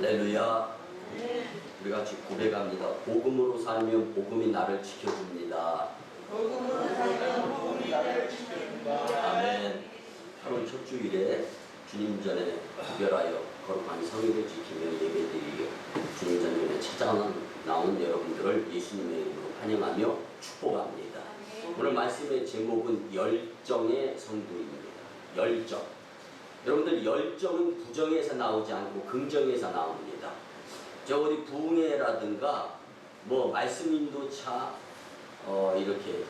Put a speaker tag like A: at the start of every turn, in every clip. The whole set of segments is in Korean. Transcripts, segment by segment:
A: 할렐루야. 우리 같이 고백합니다. 복음으로 살면 복음이 나를 지켜줍니다.
B: 복음으로 살면 복음이 나를 지켜준다.
A: 아멘. 8월 첫 주일에 주님 전에 구별하여 거룩한 성일을 지키며 예배드리려 주님 전에 찾아나온 여러분들을 예수님의 이름으로 환영하며 축복합니다. 오늘 말씀의 제목은 열정의 성도입니다. 열정. 여러분들 열정은 부정에서 나오지 않고 긍정에서 나옵니다. 저 어디 부흥회라든가 뭐 말씀 인도차 이렇게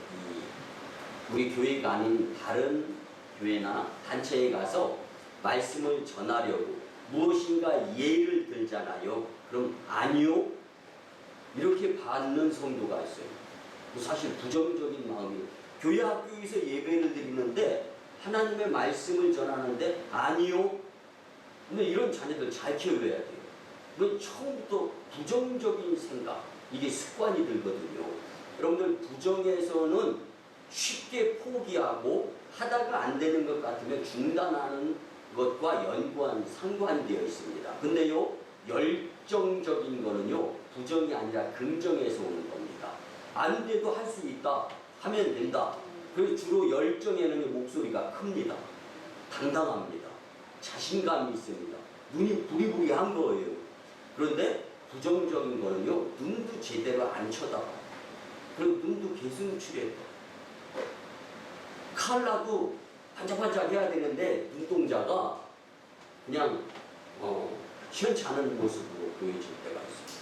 A: 우리 교회가 아닌 다른 교회나 단체에 가서 말씀을 전하려고 무엇인가 예를 들잖아요. 그럼 아니요 이렇게 받는 성도가 있어요. 사실 부정적인 마음이 교회 학교에서 예배를 드리는데 하나님의 말씀을 전하는데 아니요. 근데 이런 자녀들 잘 키워야 돼요. 이건 처음부터 부정적인 생각, 이게 습관이 들거든요. 여러분들 부정에서는 쉽게 포기하고 하다가 안 되는 것 같으면 중단하는 것과 상관되어 있습니다. 근데요, 열정적인 거는요, 부정이 아니라 긍정에서 오는 겁니다. 안 돼도 할 수 있다, 하면 된다. 그래서 주로 열정에는 목소리가 큽니다. 당당합니다. 자신감이 있습니다. 눈이 부리부리한 거예요. 그런데 부정적인 거는요, 눈도 제대로 안 쳐다봐요. 그리고 눈도 개슴츠레. 칼라도 반짝반짝 해야 되는데 눈동자가 그냥 시원치 않은 모습으로 보여질 때가 있습니다.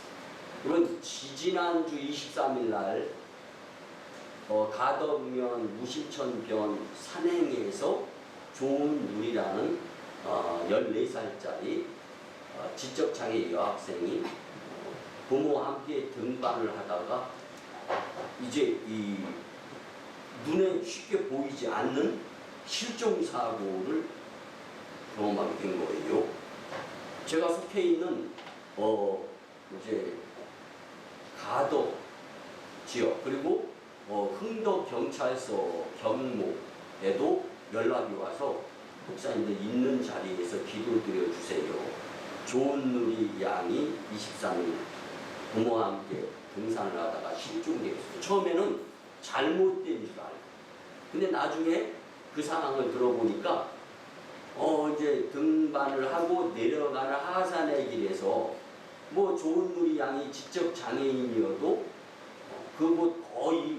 A: 이건 지지난주 23일 날 가덕면 무심천변 산행에서 조은율이라는 14살짜리 지적장애 여학생이 부모와 함께 등반을 하다가 이제 이 눈에 쉽게 보이지 않는 실종사고를 경험하게 된 거예요. 제가 속해 있는 이제 가덕 지역 그리고 흥덕경찰서 경모에도 연락이 와서 목사님들 있는 자리에서 기도드려 주세요. 조은누리 양이 23일 부모와 함께 등산을 하다가 실종되었어요. 처음에는 잘못된 줄 알고. 근데 나중에 그 상황을 들어보니까 이제 등반을 하고 내려가는 하산의 길에서 뭐 조은누리 양이 지적 장애인이어도 그곳 거의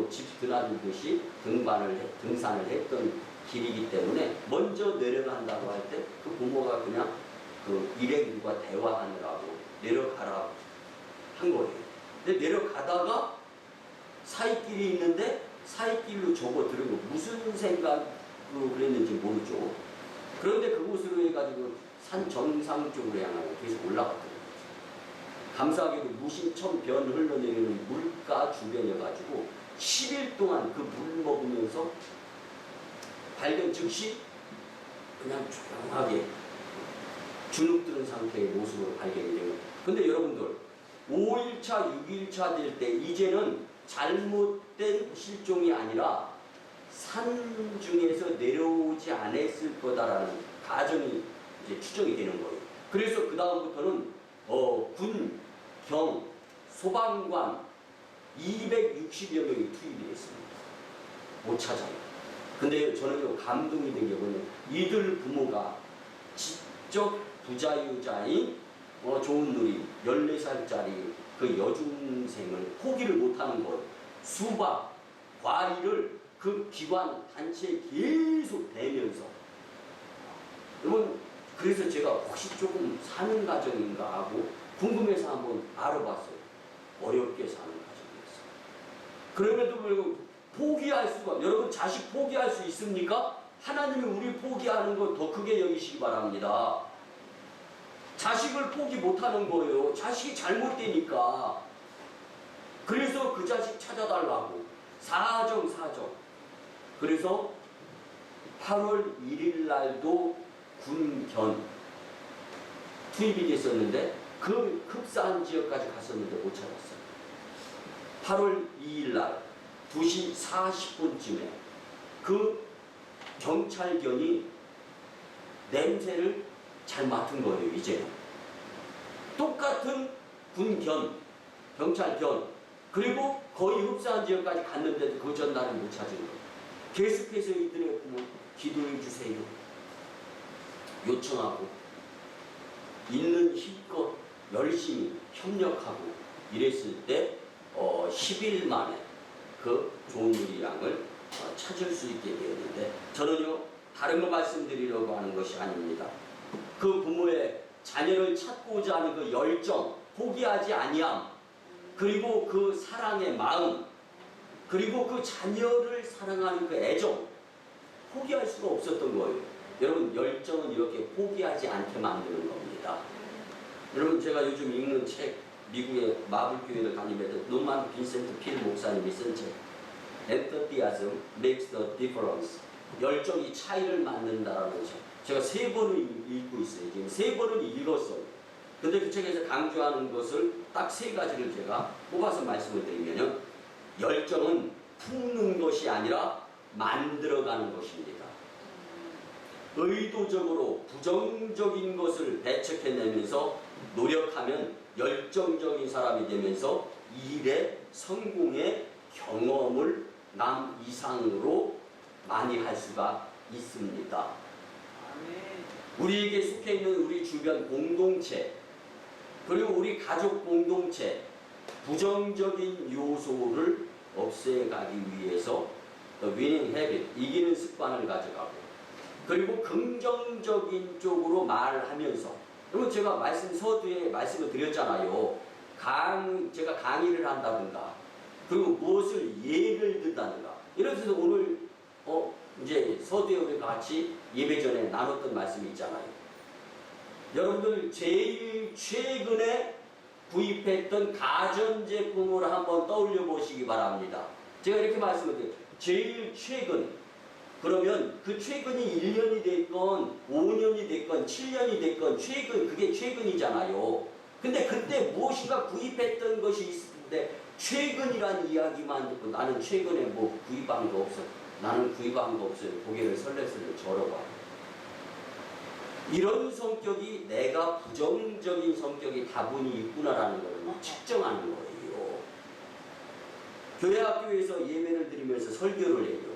A: 집 드나들듯이 등산을 했던 길이기 때문에 먼저 내려간다고 할 때 그 부모가 그냥 그 일행들과 대화하느라고 내려가라고 한 거예요. 근데 내려가다가 사이길이 있는데 사이길로 접어들은 거 무슨 생각으로 그랬는지 모르죠. 그런데 그곳으로 해가지고 산 정상 쪽으로 향하여 계속 올라갔거든요. 감사하게도 무심천변 흘러내리는 물가 주변이어가지고 10일 동안 그 물 먹으면서 발견 즉시 그냥 조용하게 주눅드는 상태의 모습으로 발견이 되고. 근데 여러분들 5일차, 6일차 될 때 이제는 잘못된 실종이 아니라 산 중에서 내려오지 않았을 거다라는 가정이 이제 추정이 되는 거예요. 그래서 그 다음부터는 군, 경, 소방관 260여 명이 투입이 됐습니다. 못 찾아요. 근데 저는 감동이 된 게 뭐냐면 이들 부모가 지적 부자유자인 조은누리 14살짜리 그 여중생을 포기를 못하는 거예요. 수박, 과일을 그 기관 단체에 계속 대면서. 여러분, 그래서 제가 혹시 조금 사는 가정인가 하고 궁금해서 한번 알아봤어요. 어렵게 사는 가정이었어요. 그럼에도 불구하고 포기할 수가, 여러분 자식 포기할 수 있습니까? 하나님이 우리 포기하는 거 더 크게 여기시기 바랍니다. 자식을 포기 못하는 거예요. 자식이 잘못되니까. 그래서 그 자식 찾아달라고. 사정. 그래서 8월 1일 날도 군견 투입이 됐었는데 그 흡사한 지역까지 갔었는데 못 찾았어요. 8월 2일 날 2시 40분쯤에 그 경찰견이 냄새를 잘 맡은 거예요. 이제는 똑같은 군견, 경찰견, 그리고 거의 흡사한 지역까지 갔는데도 그 전날을 못 찾은 거예요. 계속해서 이들의 부모 기도해 주세요. 요청하고 있는 힘껏 열심히 협력하고 이랬을 때 10일 만에 그 좋은 우리 양을 찾을 수 있게 되었는데, 저는요 다른 거 말씀드리려고 하는 것이 아닙니다. 그 부모의 자녀를 찾고자 하는 그 열정, 포기하지 아니함, 그리고 그 사랑의 마음, 그리고 그 자녀를 사랑하는 그 애정, 포기할 수가 없었던 거예요. 여러분, 열정은 이렇게 포기하지 않게 만드는 겁니다. 여러분, 제가 요즘 읽는 책, 미국의 마블교회를 다니면서 노만 빈센트 필 목사님이 쓴 책, Enthusiasm Makes the Difference, 열정이 차이를 만든다라는 책, 제가 3번을 읽고 있어요. 지금 3번을 읽었어요. 근데 그 책에서 강조하는 것을 딱 3가지를 제가 뽑아서 말씀을 드리면요, 열정은 품는 것이 아니라 만들어가는 것입니다. 의도적으로 부정적인 것을 배척해내면서 노력하면 열정적인 사람이 되면서 일의 성공의 경험을 남 이상으로 많이 할 수가 있습니다. 우리에게 속해 있는 우리 주변 공동체, 그리고 우리 가족 공동체, 부정적인 요소를 없애가기 위해서 winning habit, 이기는 습관을 가져가고, 그리고 긍정적인 쪽으로 말하면서, 그리고 제가 서두에 말씀을 드렸잖아요. 제가 강의를 한다든가, 그리고 무엇을 예를 든다든가, 이런 데서 오늘 이제 서두에 우리 같이 예배 전에 나눴던 말씀이 있잖아요. 여러분들 제일 최근에 구입했던 가전제품을 한번 떠올려 보시기 바랍니다. 제가 이렇게 말씀을 드려요. 제일 최근, 그러면 그 최근이 1년이 됐건 5년이 됐건 7년이 됐건 최근, 그게 최근이잖아요. 근데 그때 무엇인가 구입했던 것이 있었는데 최근이란 이야기만 듣고 나는 최근에 뭐 구입한 거 없어, 나는 구입한 거 없어요, 고개를 설레설레 저러고, 이런 성격이 내가 부정적인 성격이 다분히 있구나라는 걸 측정하는 거예요. 교회 학교에서 예배를 드리면서 설교를 해요.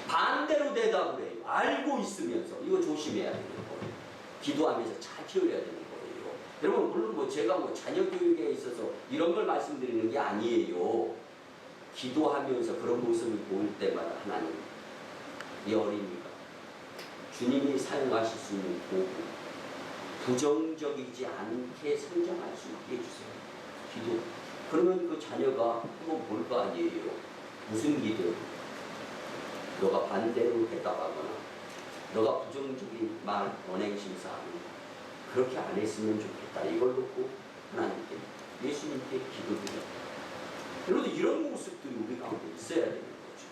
A: 반대로 대답을 해요. 알고 있으면서. 이거 조심해야 되는 거예요. 기도하면서 잘 키워야 되는 거예요. 여러분, 물론 뭐 제가 뭐 자녀 교육에 있어서 이런 걸 말씀드리는 게 아니에요. 기도하면서 그런 모습을 보일 때마다 하나님, 이 어린이가 주님이 사용하실 수 있는 도구, 부정적이지 않게 성장할 수 있게 해주세요. 기도. 그러면 그 자녀가 그거 뭘 거 아니에요. 무슨 기도? 너가 반대로 대답하거나 너가 부정적인 말, 언행심사하는 그렇게 안 했으면 좋겠다. 이걸 놓고 하나님께, 예수님께 기도드려요. 여러분들, 이런 모습들이 우리 가운데 있어야 되는 거죠.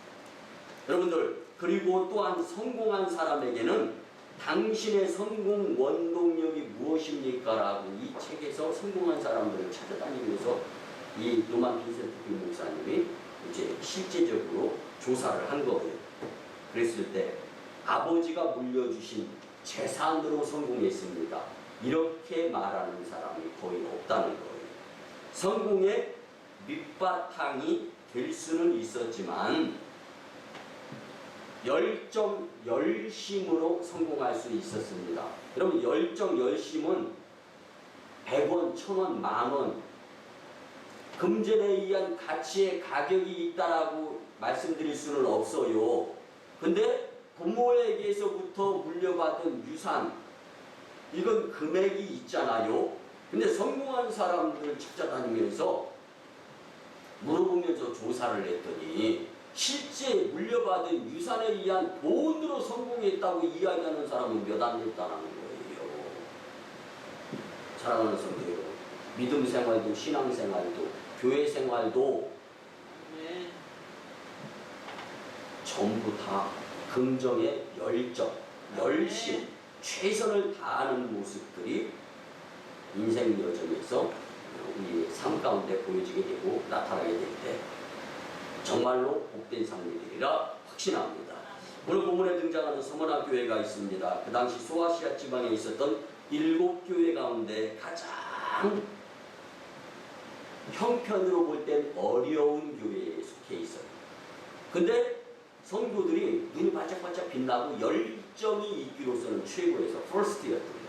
A: 여러분들, 그리고 또한 성공한 사람에게는 당신의 성공 원동력이 무엇입니까? 라고 이 책에서 성공한 사람들을 찾아다니면서 이 노만 빈센트 필 목사님이 이제 실제적으로 조사를 한 거예요. 그랬을 때 아버지가 물려주신 재산으로 성공했습니다. 이렇게 말하는 사람이 거의 없다는 거예요. 성공의 밑바탕이 될 수는 있었지만 열정, 열심으로 성공할 수 있었습니다. 여러분, 열정, 열심은 100원, 1000원, 만원, 금전에 의한 가치의 가격이 있다라고 말씀드릴 수는 없어요. 근데 부모에게서부터 물려받은 유산, 이건 금액이 있잖아요. 근데 성공한 사람들 찾아다니면서 물어보면서 조사를 했더니 실제 물려받은 유산에 의한 돈으로 성공했다고 이야기하는 사람은 몇 안 됐다는 거예요. 사랑하는 성도 여러분, 믿음 생활도 신앙 생활도 교회 생활도 전부 다 긍정의 열정, 열심, 최선을 다하는 모습들이 인생 여정에서 우리의 삶 가운데 보여지게 되고 나타나게 될 때 정말로 복된 삶이 되리라 확신합니다. 오늘 본문에 등장하는 서머나 교회가 있습니다. 그 당시 소아시아 지방에 있었던 7교회 가운데 가장 형편으로 볼 땐 어려운 교회에 속해 있어요. 근데 성도들이 눈이 반짝반짝 빛나고 열정이 있기로서는 최고에서 퍼스트였던 거예요.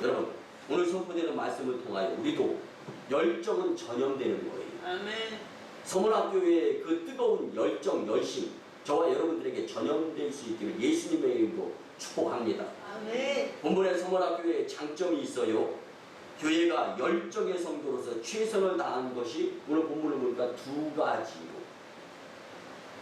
A: 여러분, 오늘 선포되는 말씀을 통하여 우리도 열정은 전염되는 거예요.
B: 아멘.
A: 서문학교의 그 뜨거운 열정, 열심, 저와 여러분들에게 전염될 수 있기를 예수님의 이름으로 축복합니다.
B: 아멘.
A: 본문의 서문학교에 장점이 있어요. 교회가 열정의 성도로서 최선을 다하는 것이 오늘 본문을 보니까 2가지로.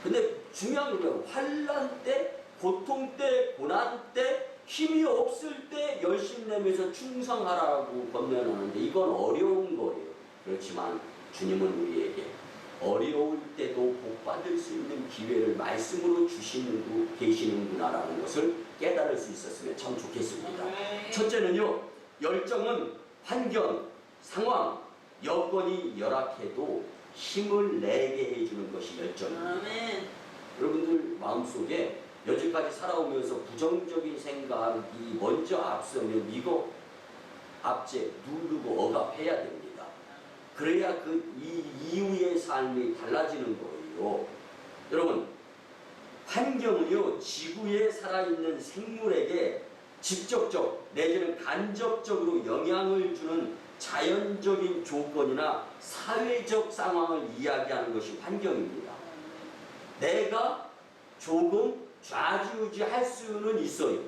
A: 근데 중요한 건 환난 때, 고통 때, 고난 때, 힘이 없을 때 열심 내면서 충성하라고 권면하는데 이건 어려운 거예요. 그렇지만 주님은 우리에게 어려울 때도 복받을 수 있는 기회를 말씀으로 주시는 계시는구나라는 것을 깨달을 수 있었으면 참 좋겠습니다. 첫째는요, 열정은 환경, 상황, 여건이 열악해도 힘을 내게 해주는 것이 열정입니다.
B: 아멘.
A: 여러분들 마음속에 여지까지 살아오면서 부정적인 생각이 먼저 앞서면 이거 압제, 누르고 억압해야 됩니다. 그래야 이 이후의 삶이 달라지는 거예요. 여러분, 환경은요, 지구에 살아있는 생물에게 직접적 내지는 간접적으로 영향을 주는 자연적인 조건이나 사회적 상황을 이야기하는 것이 환경입니다. 내가 조금 좌지우지할 수는 있어요.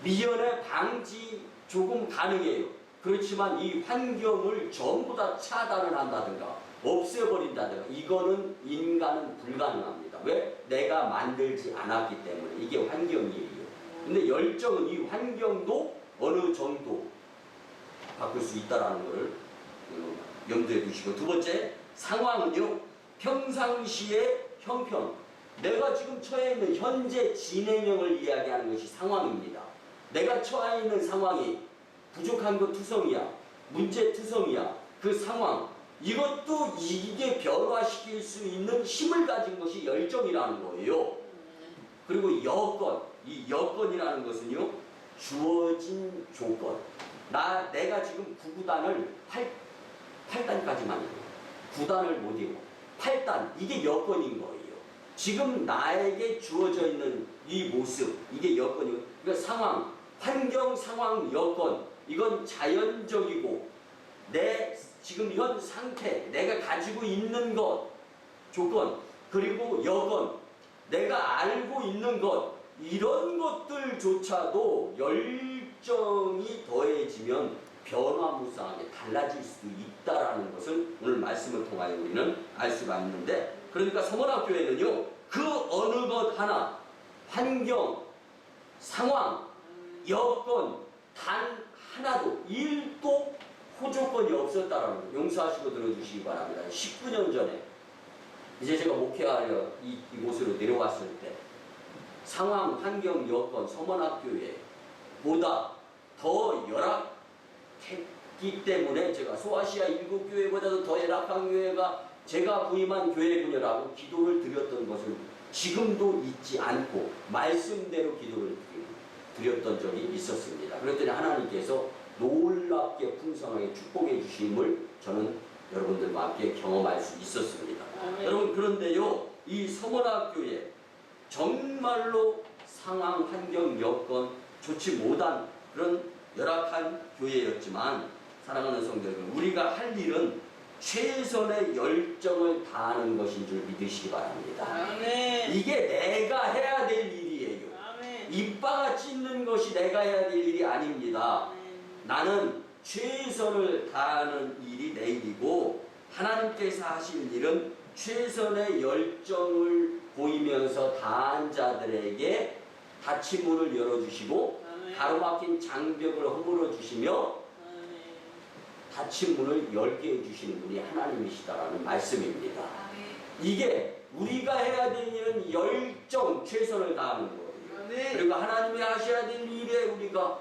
A: 미연의 방지 조금 가능해요. 그렇지만 이 환경을 전부 다 차단을 한다든가 없애버린다든가 이거는 인간은 불가능합니다. 왜? 내가 만들지 않았기 때문에. 이게 환경이에요. 근데 열정은 이 환경도 어느 정도 바꿀 수 있다는 것을 염두에 두시고, 두 번째, 상황은요, 평상시의 형편, 내가 지금 처해 있는 현재 진행형을 이야기하는 것이 상황입니다. 내가 처해 있는 상황이 부족한 것 투성이야, 문제 투성이야, 그 상황, 이것도 이게 변화시킬 수 있는 힘을 가진 것이 열정이라는 거예요. 그리고 여건, 이 여건이라는 것은요, 주어진 조건. 내가 지금 9구단을 8단까지만 해요. 9단을 못 이고 8단, 이게 여건인 거예요. 지금 나에게 주어져 있는 이 모습, 이게 여건이고, 그러니까 상황, 환경, 상황, 여건, 이건 자연적이고 내 지금 현 상태, 내가 가지고 있는 것, 조건, 그리고 여건, 내가 알고 있는 것, 이런 것들조차도 열정이 더해지면 변화무쌍하게 달라질 수도 있다라는 것을 오늘 말씀을 통하여 우리는 알 수가 있는데, 그러니까 서문학교에는요, 그 어느 것 하나, 환경, 상황, 여건, 단 하나도 1도 호조건이 없었다라는 거 용서하시고 들어주시기 바랍니다. 19년 전에 이제 제가 목회하려 이곳으로 내려왔을 때 상황, 환경, 여건, 서문학교에 보다 더 열악했기 때문에 제가 소아시아 7교회보다도 더 열악한 교회가 제가 부임한 교회군이라고 기도를 드렸던 것을 지금도 잊지 않고 말씀대로 기도를 드렸던 적이 있었습니다. 그랬더니 하나님께서 놀랍게 풍성하게 축복해 주심을 저는 여러분들과 함께 경험할 수 있었습니다. 여러분, 그런데요, 이 서문학교에 정말로 상황, 환경, 여건 좋지 못한 그런 열악한 교회였지만, 사랑하는 성도 여러분, 우리가 할 일은 최선의 열정을 다하는 것인 줄 믿으시기 바랍니다.
B: 아멘.
A: 이게 내가 해야 될 일이에요. 입바가 찢는 것이 내가 해야 될 일이 아닙니다. 나는 최선을 다하는 일이 내 일이고, 하나님께서 하실 일은 최선의 열정을 보이면서 다한 자들에게 닫힌 문을 열어주시고 가로막힌 장벽을 허물어 주시며 닫힌 문을 열게 해주시는 분이 하나님이시다라는 말씀입니다. 이게 우리가 해야 될 일은 열정, 최선을 다하는 거예요. 그리고 하나님이 하셔야 될 일에 우리가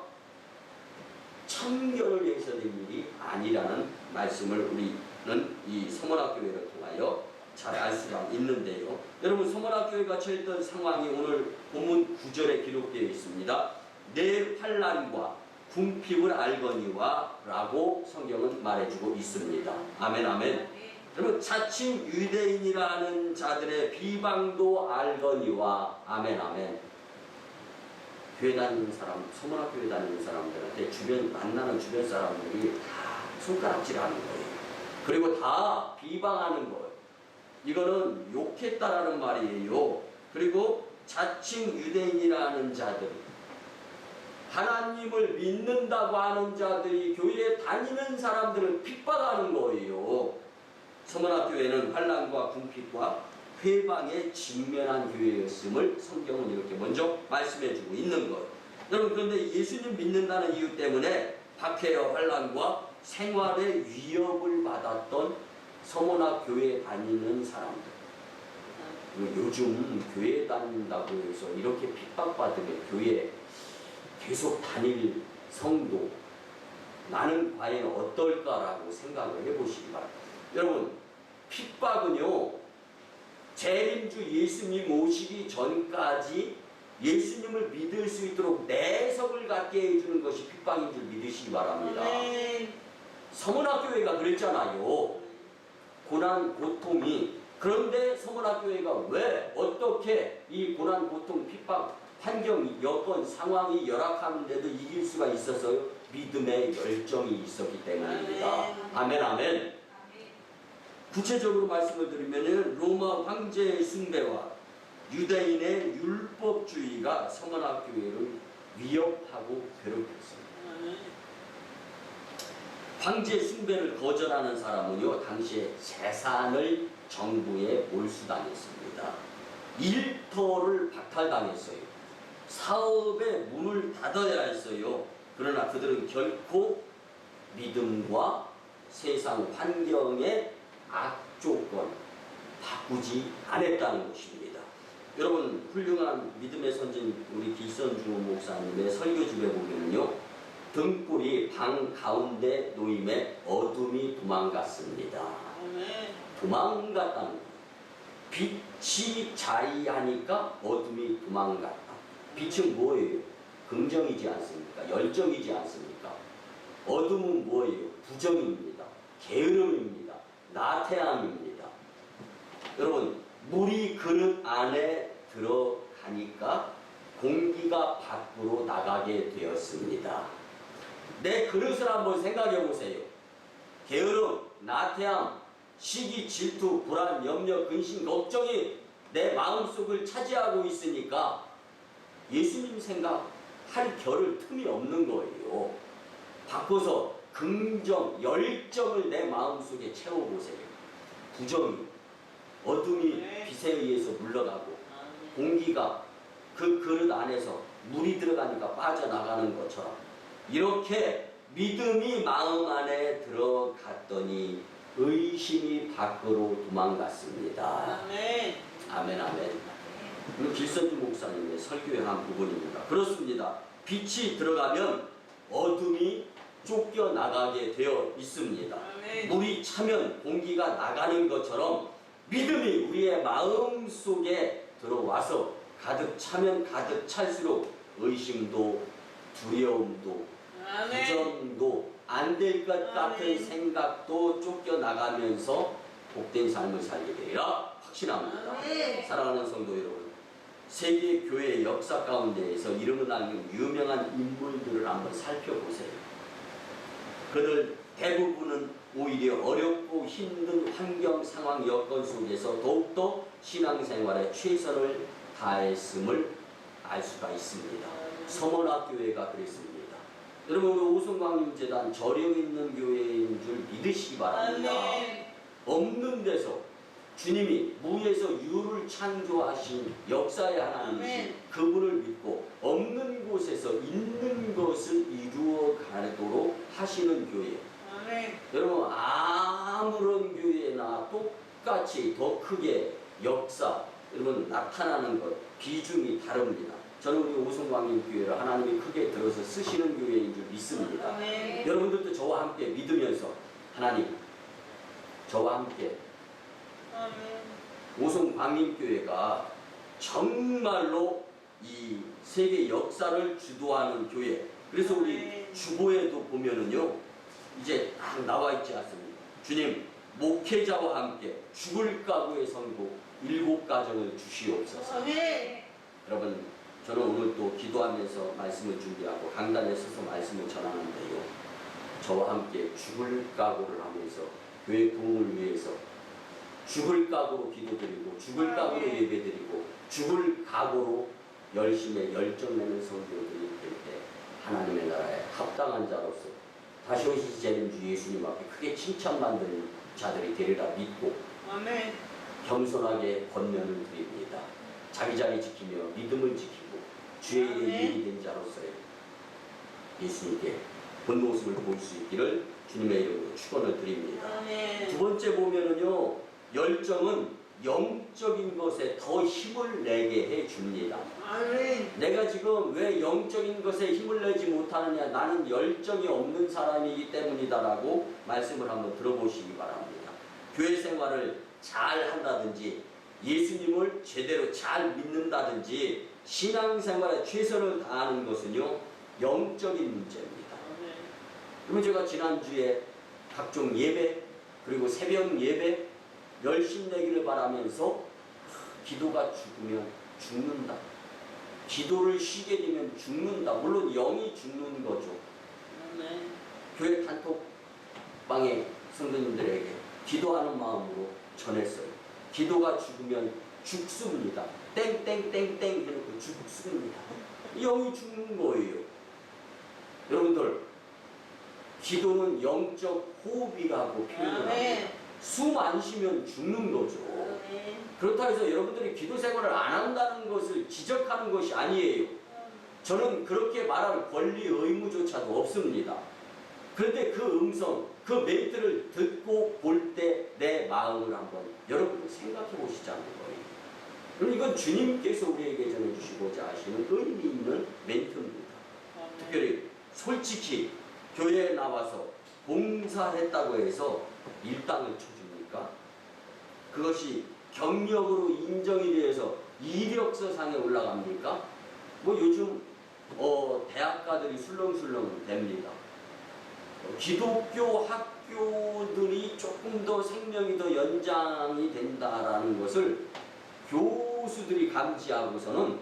A: 참견을 해서 될 일이 아니라는 말씀을 우리는 이 서문학교회를 통하여 잘 알 수가 있는데요. 여러분, 서문학교에 갇혀있던 상황이 오늘 본문 9절에 기록되어 있습니다. 내 환난과 궁핍을 알거니와 라고 성경은 말해주고 있습니다. 아멘 아멘. 그러면 자칭 유대인이라는 자들의 비방도 알거니와 아멘 아멘. 교회 다니는 사람, 소문학 교회 다니는 사람들한테 주변 만나는 주변 사람들이 다 손가락질하는 거예요. 그리고 다 비방하는 거예요. 이거는 욕했다라는 말이에요. 그리고 자칭 유대인이라는 자들, 하나님을 믿는다고 하는 자들이 교회에 다니는 사람들을 핍박하는 거예요. 서문학교회는 환난과 궁핍과 회방에 직면한 교회였음을 성경은 이렇게 먼저 말씀해주고 있는 거예요. 여러분, 그런데 예수님 믿는다는 이유 때문에 박해와 환난과 생활의 위협을 받았던 서문학 교회에 다니는 사람들, 요즘 교회 다닌다고 해서 이렇게 핍박받으면 교회 계속 다닐 성도, 나는 과연 어떨까라고 생각을 해보시기 바랍니다. 여러분, 핍박은요, 재림주 예수님 오시기 전까지 예수님을 믿을 수 있도록 내석을 갖게 해주는 것이 핍박인 줄 믿으시기 바랍니다. 서문학교회가 그랬잖아요. 고난, 고통이. 그런데 서문학교회가 왜, 어떻게 이 고난, 고통, 핍박, 환경, 여건, 상황이 열악한데도 이길 수가 있었어요? 믿음의 열정이 있었기 때문입니다. 아멘, 아멘. 구체적으로 말씀을 드리면 로마 황제의 숭배와 유대인의 율법주의가 서문학교회를 위협하고 괴롭혔습니다. 황제 숭배를 거절하는 사람은요, 당시에 재산을 정부에 몰수당했습니다. 일터를 박탈당했어요. 사업의 문을 닫아야 했어요. 그러나 그들은 결코 믿음과 세상 환경의 악조건 바꾸지 않았다는 것입니다. 여러분, 훌륭한 믿음의 선진 우리 기선주 목사님의 설교집에 보면요, 등불이 방 가운데 놓임에 어둠이 도망갔습니다. 도망갔다는 거예요. 빛이 자리하니까 어둠이 도망갔다. 빛은 뭐예요? 긍정이지 않습니까? 열정이지 않습니까? 어둠은 뭐예요? 부정입니다. 게으름입니다. 나태함입니다. 여러분, 물이 그릇 안에 들어가니까 공기가 밖으로 나가게 되었습니다. 내 그릇을 한번 생각해 보세요. 게으름, 나태함, 시기, 질투, 불안, 염려, 근심, 걱정이 내 마음속을 차지하고 있으니까 예수님 생각할 겨를 틈이 없는 거예요. 바꿔서 긍정, 열정을 내 마음속에 채워보세요. 부정이, 어둠이 빛에 의해서 물러가고 공기가 그 그릇 안에서 물이 들어가니까 빠져나가는 것처럼 이렇게 믿음이 마음 안에 들어갔더니 의심이 밖으로 도망갔습니다. 아멘. 아멘, 아멘. 길선주 목사님의 설교의 한 부분입니다. 그렇습니다. 빛이 들어가면 어둠이 쫓겨나가게 되어 있습니다. 아멘. 물이 차면 공기가 나가는 것처럼 믿음이 우리의 마음 속에 들어와서 가득 차면 가득 찰수록 의심도 두려움도 부정도 안 될 것 같은 생각도 쫓겨나가면서 복된 삶을 살게 되리라 확신합니다. 사랑하는 성도 여러분, 세계 교회 역사 가운데에서 이름을 남긴 유명한 인물들을 한번 살펴보세요. 그들 대부분은 오히려 어렵고 힘든 환경, 상황, 여건 속에서 더욱더 신앙생활에 최선을 다했음을 알 수가 있습니다. 서문학교회가 그랬습니다. 여러분, 우리 오송광림재단 저력 있는 교회인 줄 믿으시기 바랍니다. 없는 데서 주님이 무에서 유를 창조하신 역사의 하나님이신 그분을 믿고 없는 곳에서 있는 것을 이루어 가도록 하시는 교회. 여러분, 아무런 교회나 똑같이 더 크게 역사, 여러분, 나타나는 것, 비중이 다릅니다. 저는 우리 오송광림교회를 하나님이 크게 들어서 쓰시는 교회인 줄 믿습니다. 여러분들도 저와 함께 믿으면서 하나님, 저와 함께 오송광림교회가 정말로 이 세계 역사를 주도하는 교회. 그래서 우리 주보에도 보면은요, 이제 딱 나와 있지 않습니까? 주님, 목회자와 함께 죽을 각오의 선고 7가정을 주시옵소서. 여러분, 저는 오늘 또 기도하면서 말씀을 준비하고 강단에 서서 말씀을 전하는데요, 저와 함께 죽을 각오를 하면서 교회 부흥을 위해서 죽을 각오로 기도드리고 죽을 각오로 예배드리고 죽을 각오로 열심히 열정내는 성도들이 될 때 하나님의 나라에 합당한 자로서 다시 오시는 주 예수님 앞에 크게 칭찬받는 자들이 되리라 믿고 겸손하게 권면을 드립니다. 자기 자리 지키며 믿음을 지키고 주의 일에 예비된 자로서의 예수님께 본 모습을 보일 수 있기를 주님의 이름으로 축원을 드립니다. 두 번째 보면은요, 열정은 영적인 것에 더 힘을 내게 해줍니다. 내가 지금 왜 영적인 것에 힘을 내지 못하느냐, 나는 열정이 없는 사람이기 때문이다라고 말씀을 한번 들어보시기 바랍니다. 교회 생활을 잘 한다든지 예수님을 제대로 잘 믿는다든지 신앙생활에 최선을 다하는 것은요, 영적인 문제입니다. 그러면 제가 지난주에 각종 예배 그리고 새벽 예배 열심 내기를 바라면서 기도가 죽으면 죽는다, 기도를 쉬게 되면 죽는다, 물론 영이 죽는 거죠. 교회 단톡방에 성도님들에게 기도하는 마음으로 전했어요. 기도가 죽으면 죽습니다. 땡땡땡땡 해놓고 죽습니다. 영이 죽는 거예요. 여러분들, 기도는 영적 호흡이라고 표현합니다. 숨 안 쉬면 죽는 거죠. 그렇다고 해서 여러분들이 기도 생활을 안 한다는 것을 지적하는 것이 아니에요. 저는 그렇게 말할 권리 의무조차도 없습니다. 그런데 그 음성, 그 멘트를 듣고 볼 때 내 마음을 한번 여러분들 생각해 보시자는 거예요. 그럼 이건 주님께서 우리에게 전해주시고자 하시는 의미 있는 멘트입니다. 특별히 솔직히 교회에 나와서 봉사했다고 해서 일당을 쳐줍니까? 그것이 경력으로 인정이 되어서 이력서상에 올라갑니까? 뭐 요즘 대학가들이 술렁술렁 됩니다. 기독교 학교들이 조금 더 생명이 더 연장이 된다라는 것을 교수들이 감지하고서는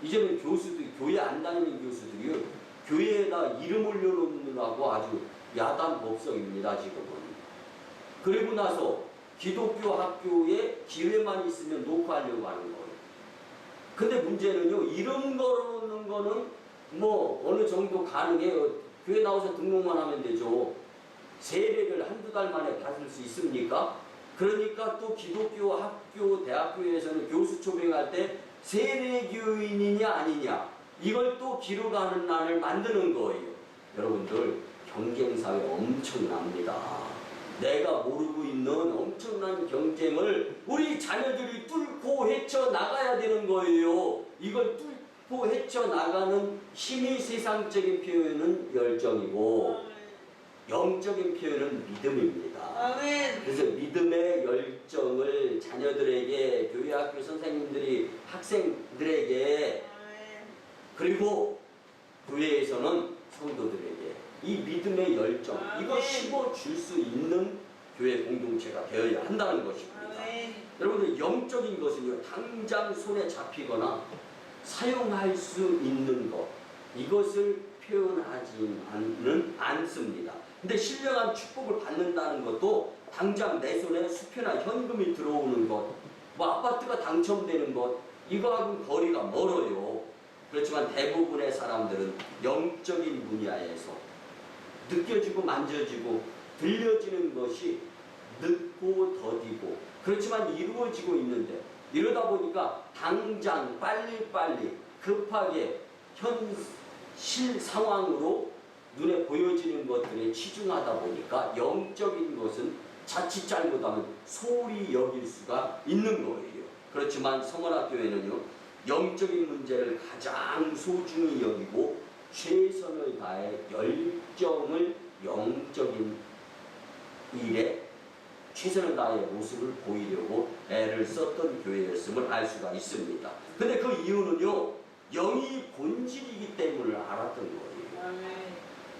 A: 이제는 교수들이, 교회 안 다니는 교수들이 교회에다 이름 올려놓느라고 아주 야단법석입니다, 지금은. 그리고 나서 기독교 학교에 기회만 있으면 녹화하려고 하는 거예요. 근데 문제는요, 이름 걸어놓는 거는 뭐 어느 정도 가능해요. 교회 나와서 등록만 하면 되죠. 세례를 한두 달 만에 받을 수 있습니까? 그러니까 또 기독교 학교, 대학교에서는 교수 초빙할 때 세례교인이냐 아니냐, 이걸 또 기록하는 난을 만드는 거예요. 여러분들, 경쟁사회 엄청납니다. 내가 모르고 있는 엄청난 경쟁을 우리 자녀들이 뚫고 헤쳐나가야 되는 거예요. 이걸 뚫고 헤쳐나가는 힘이 세상적인 표현은 열정이고 영적인 표현은 믿음입니다. 그래서 믿음의 열정을 자녀들에게, 교회 학교 선생님들이 학생들에게, 그리고 교회에서는 성도들에게 이 믿음의 열정, 이거 심어줄 수 있는 교회 공동체가 되어야 한다는 것입니다. 여러분들, 영적인 것은요, 당장 손에 잡히거나 사용할 수 있는 것, 이것을 표현하지는 않습니다. 근데 신령한 축복을 받는다는 것도 당장 내 손에 수표나 현금이 들어오는 것, 뭐 아파트가 당첨되는 것, 이거하고는 거리가 멀어요. 그렇지만 대부분의 사람들은 영적인 분야에서 느껴지고 만져지고 들려지는 것이 늦고 더디고 그렇지만 이루어지고 있는데, 이러다 보니까 당장 빨리빨리 급하게 현실 상황으로 눈에 보여지는 것들에 치중하다 보니까 영적인 것은 자칫 잘못하면 소홀히 여길 수가 있는 거예요. 그렇지만 성원학교회는요, 영적인 문제를 가장 소중히 여기고 최선을 다해 열정을 영적인 일에 최선을 다해 모습을 보이려고 애를 썼던 교회였음을 알 수가 있습니다. 근데 그 이유는요, 영이 본질이기 때문에 알았던 거예요.
B: 아멘.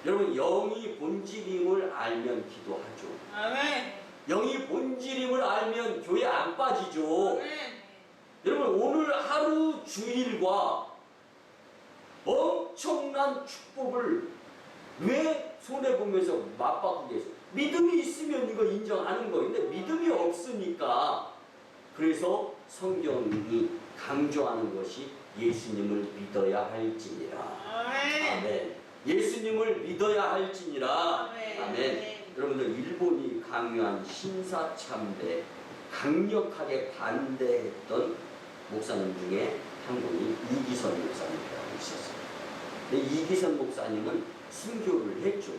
A: 여러분, 영이 본질임을 알면 기도하죠.
B: 아멘.
A: 영이 본질임을 알면 교회 안 빠지죠.
B: 아멘.
A: 여러분, 오늘 하루 주일과 엄청난 축복을 왜 손해보면서 맞바꾸게 했어요? 믿음이 있으면 이거 인정하는 거예요. 근데 믿음이 없으니까, 그래서 성경이 강조하는 것이 예수님을 믿어야 할지니라.
B: 아멘.
A: 아멘. 예수님을 믿어야 할지니라.
B: 아멘.
A: 아멘. 여러분들, 일본이 강요한 신사참배 강력하게 반대했던 목사님 중에 한 분이 이기선 목사님이라고 있었어요. 근데 이기선 목사님은 순교를 했죠.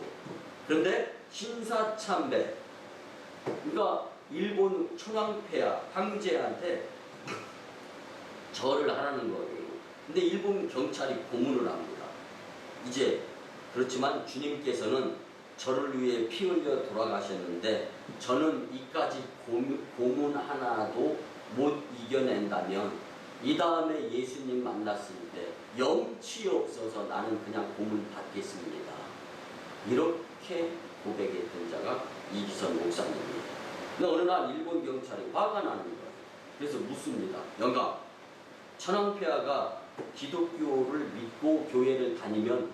A: 그런데 신사참배, 그러니까 일본 천황폐하 황제한테 절을 하라는 거예요. 근데 일본 경찰이 고문을 합니다. 이제 그렇지만 주님께서는 저를 위해 피 흘려 돌아가셨는데 저는 이까지 고문 하나도 못 이겨낸다면 이 다음에 예수님 만났을 때 염치 없어서 나는 그냥 고문 받겠습니다. 이렇게 고백했던 자가 이기선 목사님입니다. 근데 어느 날 일본 경찰이 화가 나는 거예요. 그래서 묻습니다. 영감, 천황폐하가 기독교를 믿고 교회를 다니면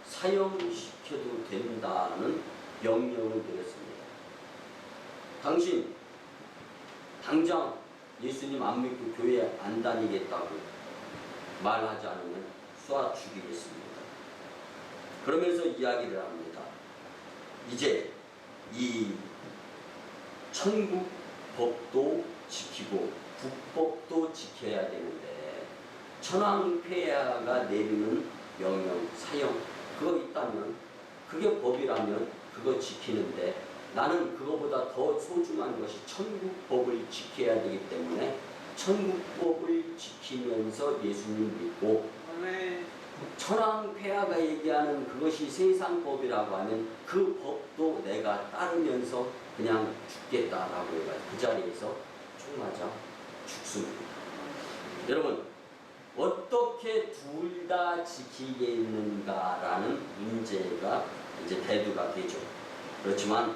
A: 사형시켜도 된다는 명령을 내렸습니다. 당신 당장 예수님 안 믿고 교회 안 다니겠다고 말하지 않으면 쏴 죽이겠습니다. 그러면서 이야기를 합니다. 이제 이 천국 법도 지키고 국법도 지켜야 되는데 천황폐하가 내리는 명령, 사형 그거 있다면 그게 법이라면 그거 지키는데 나는 그거보다 더 소중한 것이 천국법을 지켜야 되기 때문에 천국법을 지키면서 예수님 믿고
B: 아멘.
A: 천황폐하가 얘기하는 그것이 세상법이라고 하면 그 법도 내가 따르면서 그냥 죽겠다라고 해가지고 그 자리에서 총 맞아 죽습니다. 여러분, 어떻게 둘 다 지키겠는가라는 문제가 이제 대두가 되죠. 그렇지만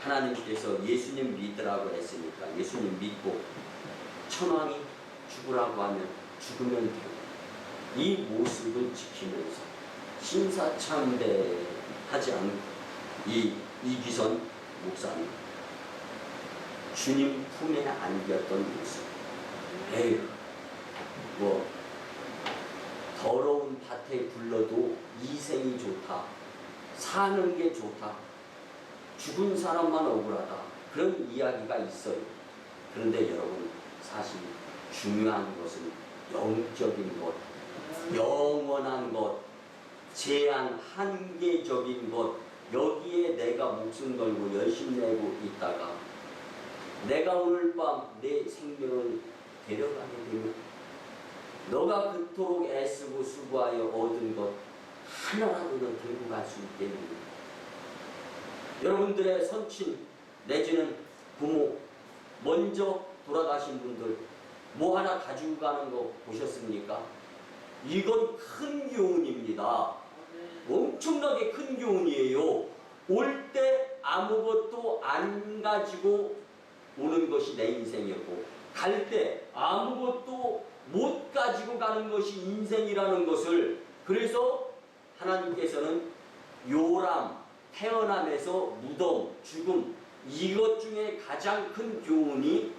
A: 하나님께서 예수님 믿으라고 했으니까 예수님 믿고 천황이 죽으라고 하면 죽으면 되고 이 모습을 지키면서 신사참배하지 않고 이 이기선 목사님 주님 품에 안겼던 모습. 에휴, 뭐 더러운 밭에 굴러도 이생이 좋다. 사는 게 좋다. 죽은 사람만 억울하다. 그런 이야기가 있어요. 그런데 여러분, 사실 중요한 것은 영적인 것, 영원한 것, 제한 한계적인 것, 여기에 내가 목숨 걸고 열심 내고 있다가 내가 오늘 밤 내 생명을 데려가게 되면 너가 그토록 애쓰고 수고하여 얻은 것 하나라도는 들고 갈 수 있겠느냐. 여러분들의 선친 내지는 부모 먼저 돌아가신 분들 뭐 하나 가지고 가는 거 보셨습니까? 이건 큰 교훈입니다. 엄청나게 큰 교훈이에요. 올 때 아무것도 안 가지고 오는 것이 내 인생이었고 갈 때 아무것도 못 가지고 가는 것이 인생이라는 것을, 그래서 하나님께서는 요람, 태어남에서 무덤, 죽음, 이것 중에 가장 큰 교훈이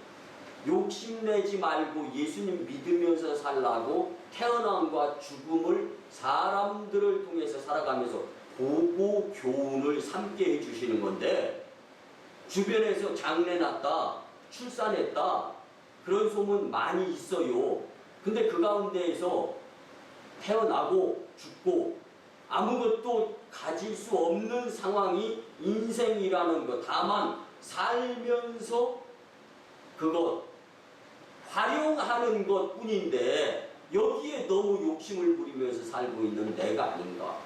A: 욕심내지 말고 예수님 믿으면서 살라고 태어남과 죽음을 사람들을 통해서 살아가면서 보고 교훈을 삼게 해주시는 건데, 주변에서 장례 났다, 출산했다, 그런 소문 많이 있어요. 근데 그 가운데에서 태어나고 죽고 아무것도 가질 수 없는 상황이 인생이라는 것. 다만 살면서 그것 활용하는 것 뿐인데 여기에 너무 욕심을 부리면서 살고 있는 내가 아닌가.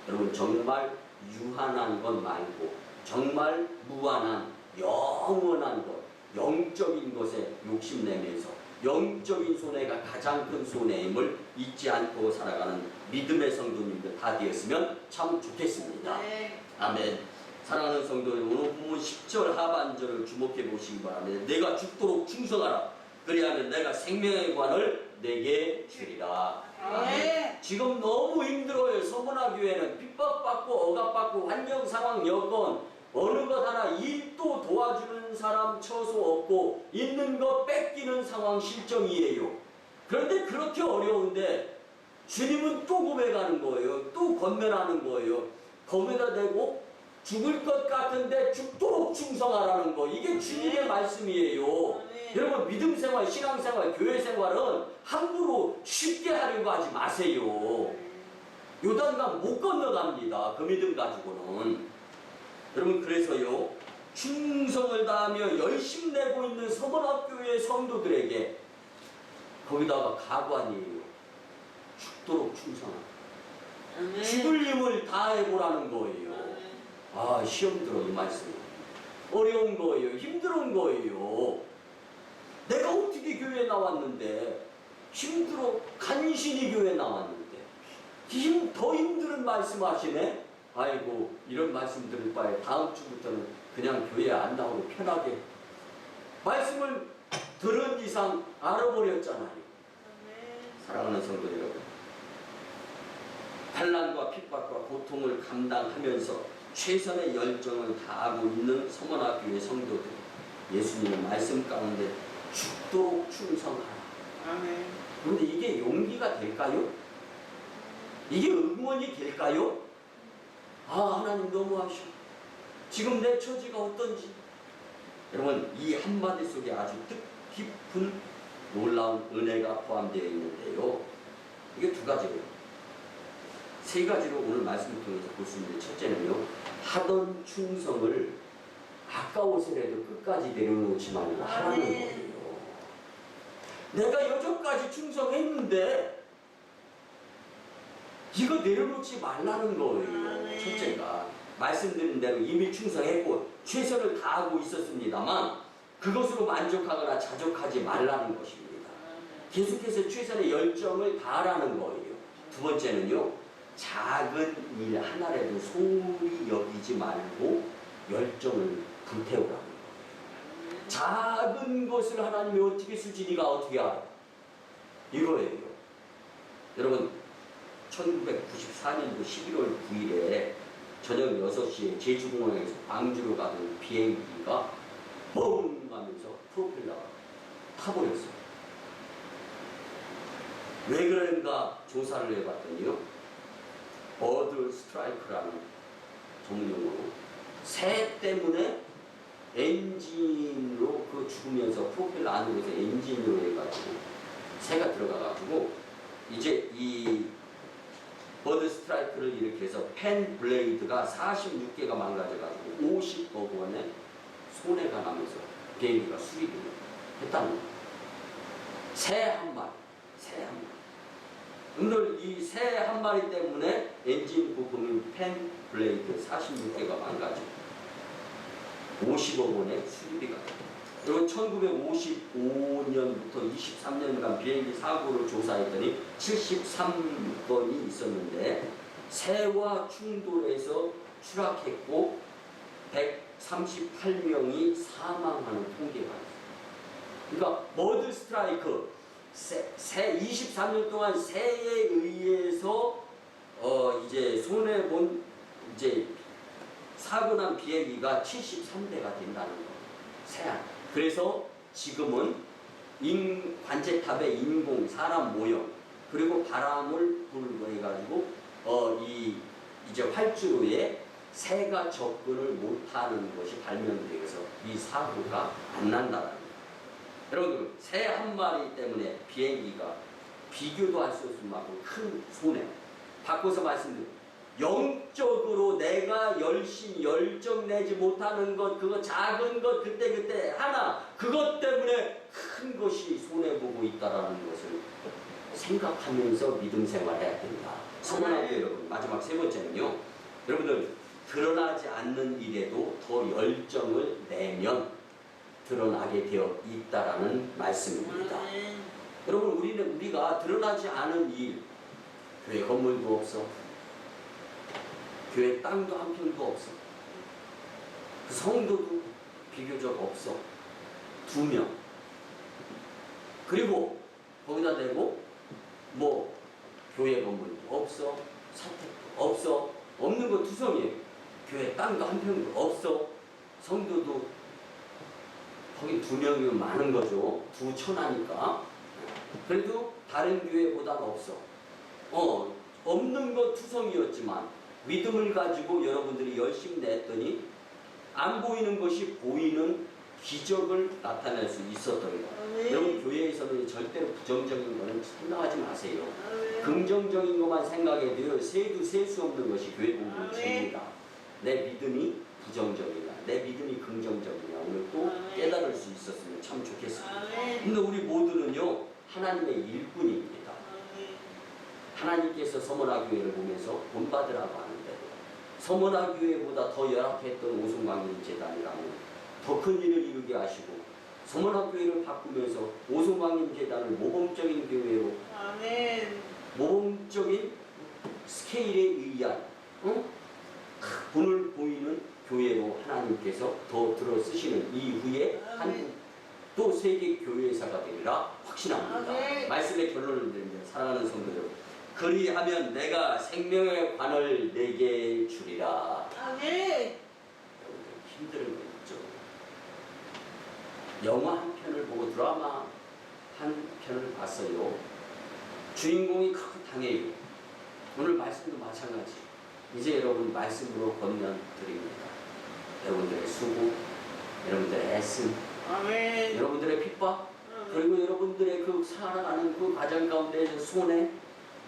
A: 여러분, 정말 유한한 것 말고 정말 무한한 영원한 것, 영적인 것에 욕심내면서 영적인 손해가 가장 큰 손해임을 잊지 않고 살아가는 믿음의 성도님들 다 되었으면 참 좋겠습니다.
B: 네.
A: 아멘. 사랑하는 성도 여러분, 오늘 본문 10절 하반절을 주목해 보시기 바랍니다. 내가 죽도록 충성하라. 그리하면 내가 생명의 관을 내게 주리라.
B: 네.
A: 지금 너무 힘들어요. 서문화 교회는 핍박받고 억압받고 환경 상황 여건 어느 것 하나 일도 도와주는 사람 처소 없고 있는 거 뺏기는 상황 실정이에요. 그런데 그렇게 어려운데 주님은 또 고백하는 거예요. 또 권면하는 거예요. 거기다 대고 죽을 것 같은데 죽도록 충성하라는 거. 이게 주님의 말씀이에요. 여러분 믿음 생활, 신앙 생활, 교회 생활은 함부로 쉽게 하려고 하지 마세요. 요단강 못 건너갑니다. 그 믿음 가지고는. 여러분 그래서요 충성을 다하며 열심 내고 있는 서문학교의 성도들에게 거기다가 가관이에요. 죽도록 충성하라. 죽을 힘을 다해보라는 거예요. 아 시험 들어 이 말씀. 어려운 거예요. 힘든 거예요. 내가 어떻게 교회에 나왔는데 힘들어 간신히 교회에 나왔는데 더 힘든 말씀 하시네. 아이고 이런 말씀 들을 바에 다음 주부터는 그냥 교회 안 나오고 편하게 말씀을 들은 이상 알아버렸잖아요. 사랑하는 성도 여러분, 환난과 핍박과 고통을 감당하면서 최선의 열정을 다하고 있는 서문화 교회 성도들, 예수님의 말씀 가운데 죽도록 충성하라. 그런데 이게 용기가 될까요? 이게 응원이 될까요? 아 하나님 너무하셔. 지금 내 처지가 어떤지. 여러분 이 한마디 속에 아주 뜻깊은 놀라운 은혜가 포함되어 있는데요. 이게 두 가지로, 세 가지로 오늘 말씀을 통해서 볼 수 있는데, 첫째는요 하던 충성을 아까워서라도 끝까지 내려놓지 말고 하라는 거예요. 내가 여전까지 충성했는데 이거 내려놓지 말라는 거예요. 첫째가 말씀드린 대로 이미 충성했고 최선을 다하고 있었습니다만 그것으로 만족하거나 자족하지 말라는 것입니다. 계속해서 최선의 열정을 다하라는 거예요. 두 번째는요 작은 일 하나라도 소홀히 여기지 말고 열정을 불태우라는 거예요. 작은 것을 하나님이 어떻게 쓸지 네가 어떻게 알아? 이거예요. 여러분 1994년도 11월 9일에 저녁 6시에 제주공항에서 광주로 가던 비행기가 뻥 하면서 프로펠러가 타버렸어요. 왜 그런가 조사를 해봤더니요 버드 스트라이크라는 전문용어로 새 때문에 엔진으로 그 죽으면서 프로펠러 안으로서 엔진으로 해가지고 새가 들어가가지고 이제 이 버드 스트라이크를 일으켜서 펜 블레이드가 46개가 망가져가지고 50억 원의 손해가 나면서 비행기가 수리를 했다는 거예요. 새 한 마리. 오늘 이 새 한 마리 때문에 엔진 부품인 펜 블레이드 46개가 망가지고 50억 원의 수리비가 됩니다. 그리고 1955년부터 23년간 비행기 사고를 조사했더니 73건이 있었는데 새와 충돌해서 추락했고 138명이 사망하는 통계가 있어요. 그러니까 버드 스트라이크, 새 23년 동안 새에 의해서 이제 손해본 이제 사고난 비행기가 73대가 된다는 거예요. 새안. 그래서 지금은 관제탑의 인공 사람 모형 그리고 바람을 불고 해가지고 이제 활주로에 새가 접근을 못하는 것이 발명되어서 이 사고가 안 난다는 거예요. 여러분 새 한 마리 때문에 비행기가 비교도 할 수 없을 만큼 큰 손해. 바꿔서 말씀드립니다. 영적으로 내가 열심 열정 내지 못하는 것, 그거 작은 것 그때 하나 그것 때문에 큰 것이 손해보고 있다는 것을 생각하면서 믿음 생활해야 된다. 성원하고 여러분, 마지막 세 번째는요, 여러분들 드러나지 않는 일에도 더 열정을 내면 드러나게 되어 있다라는 말씀입니다.
B: 아멘.
A: 여러분 우리가 드러나지 않은 일, 교회 건물도 없어, 교회 땅도 한 평도 없어, 그 성도도 비교적 없어, 2명. 그리고 거기다 대고 뭐 교회 건물도 없어, 사택도 없어, 없는 거 2성이에요. 교회 땅도 한 평도 없어, 성도도 거기 2명이면 많은 거죠. 2천하니까. 그래도 다른 교회보다 없어. 없는 거 2성이었지만 믿음을 가지고 여러분들이 열심히 냈더니 안 보이는 것이 보이는 기적을 나타낼 수 있었던 거예요.
B: 아멘.
A: 여러분 교회에서는 절대로 부정적인 거는 생각하지 마세요.
B: 아멘.
A: 긍정적인 것만 생각해도요, 세도 셀 수 없는 것이 교회
B: 아멘.
A: 공동체입니다. 내 믿음이 부정적이냐, 내 믿음이 긍정적이냐, 오늘 또
B: 아멘.
A: 깨달을 수 있었으면 참 좋겠습니다.
B: 아멘.
A: 근데 우리 모두는요, 하나님의 일꾼입니다.
B: 아멘.
A: 하나님께서 서머나 교회를 보면서 본받으라고 하는데, 서머나 교회보다 더 열악했던 오송광림 재단이라면 더 큰 일을 이루게 하시고, 서머나 교회를 바꾸면서 오송광림 재단을 모범적인 교회로,
B: 아멘.
A: 모범적인 스케일에 의한 본을 보이는 교회로 하나님께서 더 들어 쓰시는 이후에 한국 또 세계 교회사가 되리라 확신합니다.
B: 아멘.
A: 말씀의 결론을 드립니다. 사랑하는 성도 여러분, 그리하면 내가 생명의 관을 내게 주리라.
B: 아멘.
A: 여러분들 힘든 거 있죠. 영화 한 편을 보고 드라마 한 편을 봤어요. 주인공이 크게 당해요. 오늘 말씀도 마찬가지. 이제 여러분 말씀으로 건면 드립니다. 여러분들의 수고, 여러분들의 애씀,
B: 아멘.
A: 여러분들의 핍박, 그리고 여러분들의 그 살아가는 그 과정 가운데 손에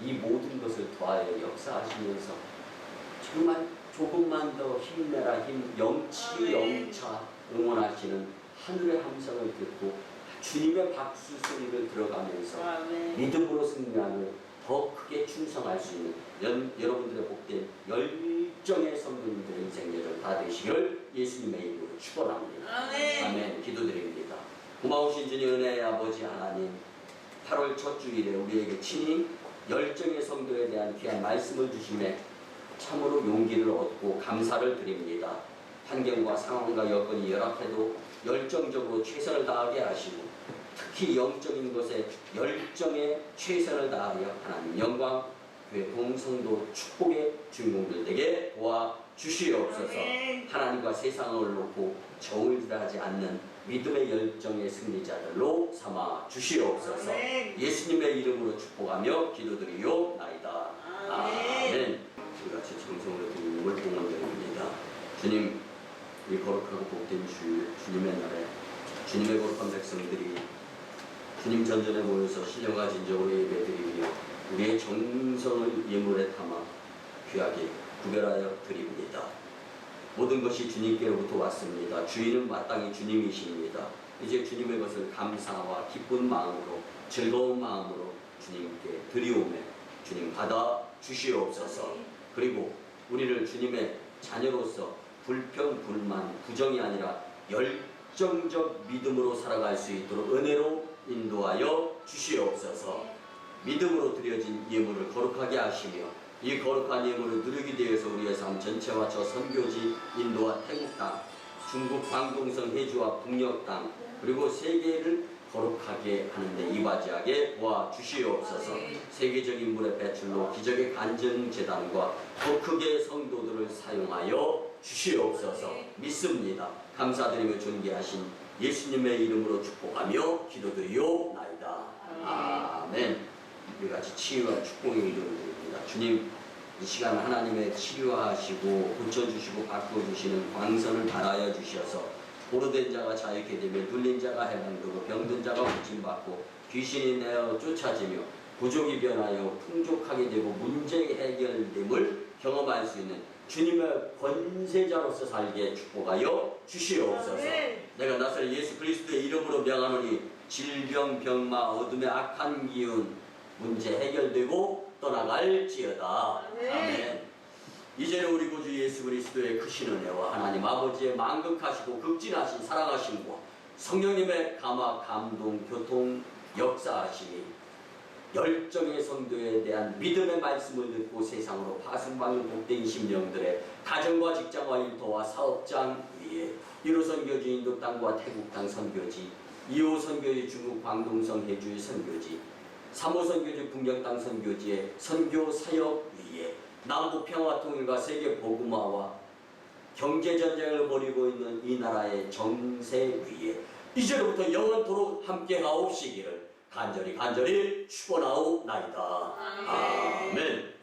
A: 이 모든 것을 더하여 역사하시면서 정말 조금만 더 힘내라 영치 영차 응원하시는 하늘의 함성을 듣고 주님의 박수 소리를 들어가면서
B: 아멘.
A: 믿음으로 승리하며 더 크게 충성할 수 있는 여러분들의 복된 열정의 성도님들의 인생 여정 다 되시길 예수님의 이름으로 축원합니다.
B: 아멘.
A: 아멘. 기도드립니다. 고마우신 주님 은혜의 아버지 하나님, 8월 첫 주일에 우리에게 친히 열정의 성도에 대한 귀한 말씀을 주심에 참으로 용기를 얻고 감사를 드립니다. 환경과 상황과 여건이 열악해도 열정적으로 최선을 다하게 하시고 특히 영적인 것에 열정에 최선을 다하여 하나님 영광, 교회 동성도 축복의 주인공들 되게 도와주시옵소서.
B: 아멘.
A: 하나님과 세상을 놓고 저울질하지 않는 믿음의 열정의 승리자들로 삼아 주시옵소서.
B: 아멘.
A: 예수님의 이름으로 축복하며 기도드리옵나이다. 아멘. 우리 같이 정성으로 주님을 봉헌드립니다. 주님, 이 거룩하고 복된 주일, 주님의 날에 주님의 거룩한 백성들이 주님 전전에 모여서 신령과 진정으로 예배드리며 우리의 정성을 예물에 담아 귀하게 구별하여 드립니다. 모든 것이 주님께로부터 왔습니다. 주인은 마땅히 주님이십니다. 이제 주님의 것을 감사와 기쁜 마음으로 즐거운 마음으로 주님께 드리오매 주님 받아 주시옵소서. 그리고 우리를 주님의 자녀로서 불평, 불만, 부정이 아니라 열정적 믿음으로 살아갈 수 있도록 은혜로 인도하여 주시옵소서. 믿음으로 드려진 예물을 거룩하게 하시며 이 거룩한 예물을 누리게 되어서 우리의 삶 전체와 저 선교지 인도와 태국 땅, 중국 광동성 해주와 북녘 땅, 그리고 세계를 거룩하게 하는데 이바지하게 도와주시옵소서. 세계적인 물의 배출로 기적의 간증재단과 더 크게 성도들을 사용하여 주시옵소서. 믿습니다. 감사드리며 존귀하신 예수님의 이름으로 축복하며 기도드리옵나이다. 아멘. 우리 같이 치유와 축복의 이름을 드립니다. 주님, 이 시간 하나님의 치료하시고 고쳐주시고 바꿔주시는 광선을 발하여 주셔서 보로된 자가 자유케 되며 눌린 자가 해방되고 병든 자가 고침받고 귀신이 내어 쫓아지며 부족이 변하여 풍족하게 되고 문제 해결됨을 경험할 수 있는 주님의 권세자로서 살게 축복하여 주시옵소서. 내가 나사렛 예수 그리스도의 이름으로 명하노니 질병, 병마, 어둠의 악한 기운 문제 해결되고 떠나갈지어다. 아멘. 이제는 우리 구주 예수 그리스도의 크신 은혜와 하나님 아버지의 만극하시고 극진하신 사랑하심과 성령님의 감화, 감동, 교통, 역사하심이 열정의 성도에 대한 믿음의 말씀을 듣고 세상으로 파송방을 복된 심령들의 가정과 직장과 일터와 사업장 위에 1호 선교지 인도 땅과 태국 땅 선교지, 2호 선교지 중국 광동성 해주의 선교지, 3호 선교지 북녘 땅 선교지의 선교 사역 위에 남북 평화 통일과 세계 복음화와 경제 전쟁을 벌이고 있는 이 나라의 정세 위에 이제로부터 영원토록 함께하옵시기를 간절히 축원하옵나이다. 아멘.